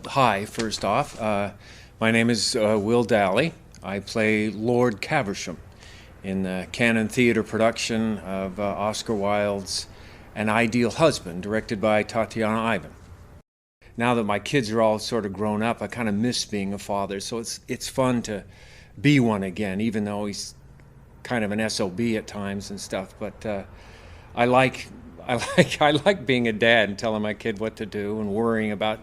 Hi, first off. My name is Will Dally. I play Lord Caversham in the Canon Theatre production of Oscar Wilde's An Ideal Husband, directed by Tatiana Ivan. Now that my kids are all sort of grown up, I kind of miss being a father, so it's fun to be one again, even though he's kind of an SOB at times and stuff. But I like I like being a dad and telling my kid what to do and worrying about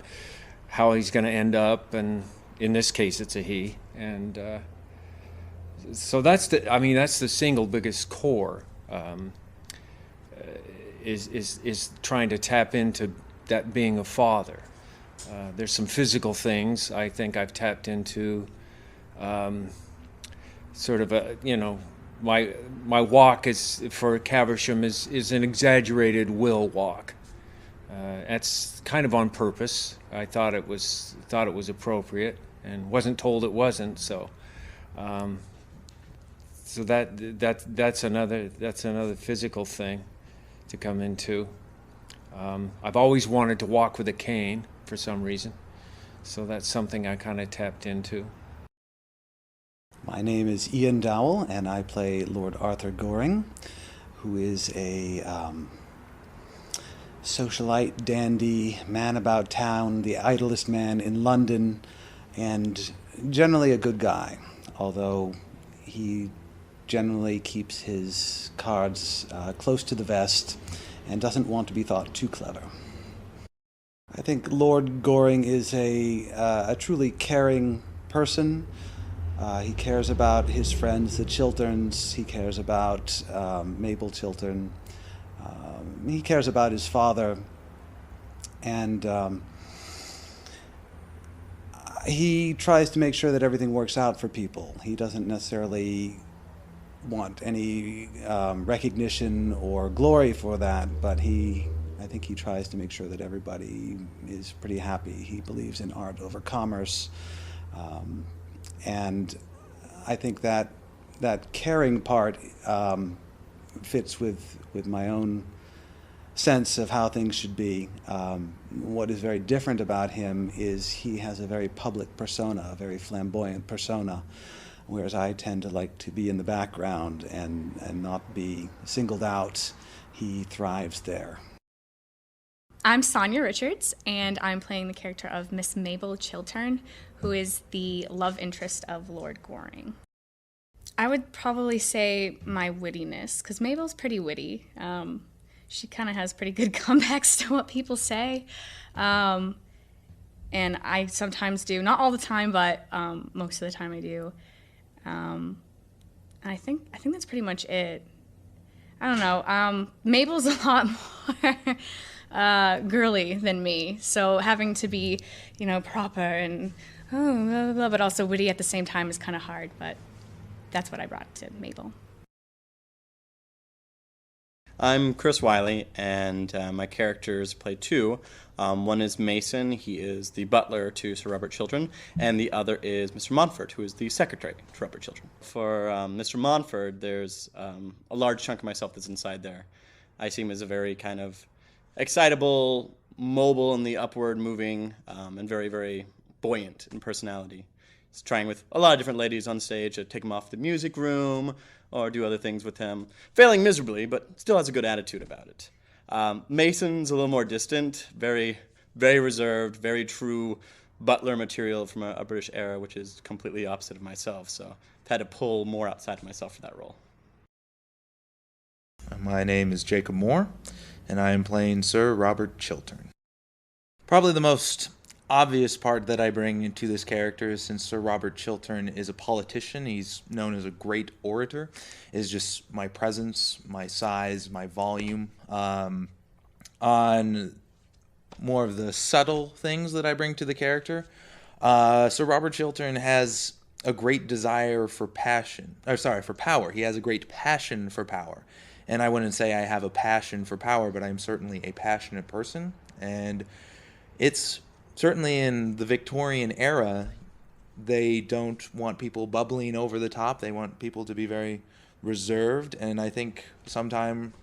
how he's going to end up, and in this case, it's a he. And so that's the single biggest core, is trying to tap into that being a father. There's some physical things I think I've tapped into. Sort of my walk is for Caversham is an exaggerated will walk. That's kind of on purpose. I thought it was appropriate, and wasn't told it wasn't. So, that's another physical thing to come into. I've always wanted to walk with a cane for some reason, so that's something I kind of tapped into. My name is Ian Dowell, and I play Lord Arthur Goring, who is a socialite, dandy, man about town, the idlest man in London, and generally a good guy, although he generally keeps his cards close to the vest and doesn't want to be thought too clever. I think Lord Goring is a truly caring person. He cares about his friends, the Chilterns. He cares about Mabel Chiltern. He cares about his father. And he tries to make sure that everything works out for people. He doesn't necessarily want any recognition or glory for that, but I think he tries to make sure that everybody is pretty happy. He believes in art over commerce. And I think that caring part fits with my own sense of how things should be. What is very different about him is he has a very public persona, a very flamboyant persona, whereas I tend to like to be in the background and not be singled out. He thrives there. I'm Sonia Richards, and I'm playing the character of Miss Mabel Chiltern, who is the love interest of Lord Goring. I would probably say my wittiness, because Mabel's pretty witty. She kind of has pretty good comebacks to what people say. And I sometimes do, not all the time, but most of the time I do. I think that's pretty much it. I don't know. Mabel's a lot more girly than me, so having to be, proper and blah, blah, blah, but also witty at the same time is kind of hard. But that's what I brought to Mabel. I'm Chris Wiley, and my characters play two. One is Mason. He is the butler to Sir Robert Chiltern, and the other is Mr. Montfort, who is the secretary to Robert Chiltern. For Mr. Montfort, there's a large chunk of myself that's inside there. I see him as a very kind of excitable, mobile in the upward moving, and very, very buoyant in personality. He's trying with a lot of different ladies on stage to take him off the music room or do other things with him, failing miserably, but still has a good attitude about it. Mason's a little more distant, very, very reserved, very true butler material from a British era, which is completely opposite of myself, so I've had to pull more outside of myself for that role. My name is Jacob Moore, and I am playing Sir Robert Chiltern. Probably the most obvious part that I bring into this character, since Sir Robert Chiltern is a politician, he's known as a great orator, is just my presence, my size, my volume. On more of the subtle things that I bring to the character, Sir Robert Chiltern has a great desire for for power. He has a great passion for power. And I wouldn't say I have a passion for power, but I'm certainly a passionate person. And it's certainly in the Victorian era, they don't want people bubbling over the top. They want people to be very reserved. And I think sometimes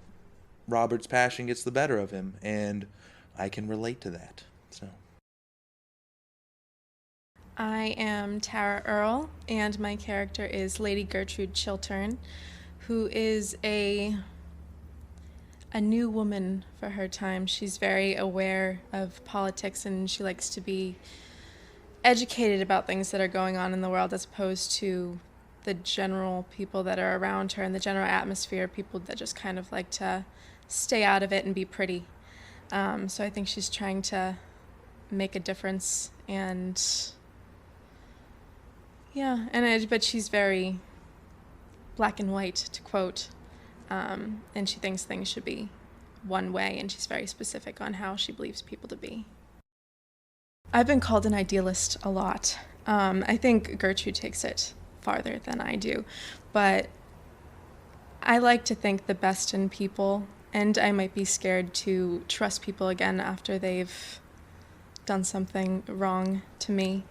Robert's passion gets the better of him. And I can relate to that. So. I am Tara Earle, and my character is Lady Gertrude Chiltern, who is a new woman for her time. She's very aware of politics, and she likes to be educated about things that are going on in the world as opposed to the general people that are around her and the general atmosphere, people that just kind of like to stay out of it and be pretty. So I think she's trying to make a difference, and yeah, but she's very black and white, to quote, and she thinks things should be one way, and she's very specific on how she believes people to be. I've been called an idealist a lot. I think Gertrude takes it farther than I do, but I like to think the best in people, and I might be scared to trust people again after they've done something wrong to me.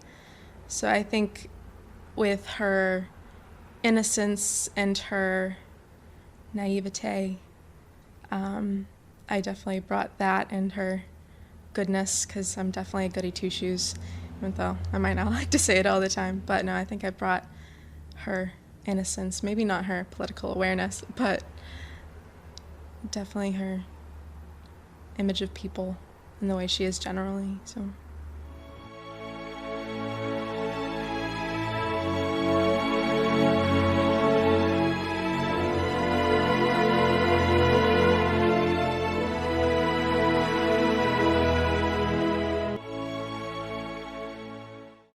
So I think with her innocence and her naivete, I definitely brought that and her goodness, because I'm definitely a goody two-shoes, even though I might not like to say it all the time. But no, I think I brought her innocence, maybe not her political awareness, but definitely her image of people and the way she is generally. So